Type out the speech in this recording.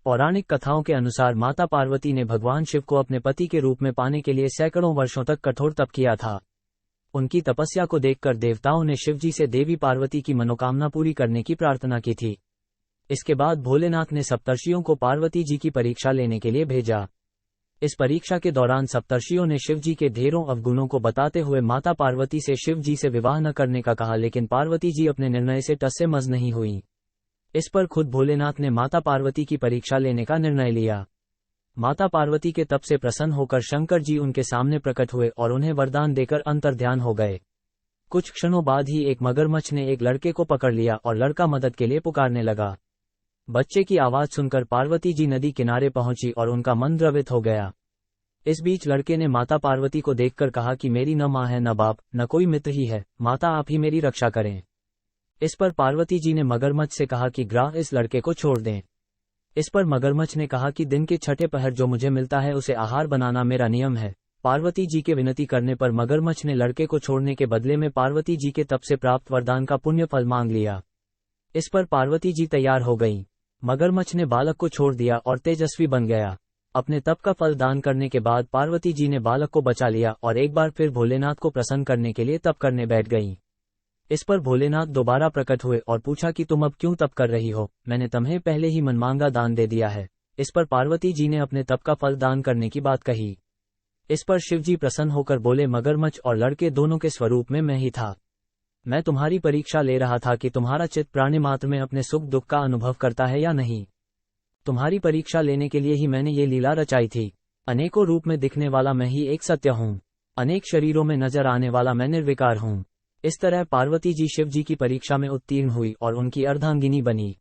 पौराणिक कथाओं के अनुसार माता पार्वती ने भगवान शिव को अपने पति के रूप में पाने के लिए सैकड़ों वर्षों तक कठोर तप किया था। उनकी तपस्या को देखकर देवताओं ने शिवजी से देवी पार्वती की मनोकामना पूरी करने की प्रार्थना की थी। इसके बाद भोलेनाथ ने सप्तर्षियों को पार्वती जी की परीक्षा लेने के लिए भेजा। इस परीक्षा के दौरान सप्तर्षियों ने शिवजी के ढेरों अवगुणों को बताते हुए माता पार्वती से शिवजी से विवाह न करने का कहा, लेकिन पार्वती जी अपने निर्णय से टस से मस नहीं हुई। इस पर खुद भोलेनाथ ने माता पार्वती की परीक्षा लेने का निर्णय लिया। माता पार्वती के तप से प्रसन्न होकर शंकर जी उनके सामने प्रकट हुए और उन्हें वरदान देकर अंतर्ध्यान हो गए। कुछ क्षणों बाद ही एक मगरमच्छ ने एक लड़के को पकड़ लिया और लड़का मदद के लिए पुकारने लगा। बच्चे की आवाज सुनकर पार्वती जी नदी किनारे पहुंची और उनका मन द्रवित हो गया। इस बीच लड़के ने माता पार्वती को देखकर कहा कि मेरी न माँ है, न बाप, न कोई मित्र ही है, माता आप ही मेरी रक्षा करें। इस पर पार्वती जी ने मगरमच्छ से कहा कि ग्राह इस लड़के को छोड़ दें। इस पर मगरमच्छ ने कहा कि दिन के छठे पहर जो मुझे मिलता है उसे आहार बनाना मेरा नियम है। पार्वती जी के विनती करने पर मगरमच्छ ने लड़के को छोड़ने के बदले में पार्वती जी के तप से प्राप्त वरदान का पुण्य फल मांग लिया। इस पर पार्वती जी तैयार हो गईं। मगरमच्छ ने बालक को छोड़ दिया और तेजस्वी बन गया। अपने तप का फल दान करने के बाद पार्वती जी ने बालक को बचा लिया और एक बार फिर भोलेनाथ को प्रसन्न करने के लिए तप करने बैठ गईं। इस पर भोलेनाथ दोबारा प्रकट हुए और पूछा कि तुम अब क्यों तप कर रही हो, मैंने तुम्हें पहले ही मनमांगा दान दे दिया है। इस पर पार्वती जी ने अपने तप का फल दान करने की बात कही। इस पर शिवजी प्रसन्न होकर बोले, मगरमच्छ और लड़के दोनों के स्वरूप में मैं ही था। मैं तुम्हारी परीक्षा ले रहा था कि तुम्हारा चित्त प्राणी मात्र में अपने सुख दुख का अनुभव करता है या नहीं। तुम्हारी परीक्षा लेने के लिए ही मैंने ये लीला रचाई थी। अनेकों रूप में दिखने वाला मैं ही एक सत्य हूँ, अनेक शरीरों में नजर आने वाला मैं निर्विकार हूँ। इस तरह पार्वती जी शिव जी की परीक्षा में उत्तीर्ण हुई और उनकी अर्धांगिनी बनी।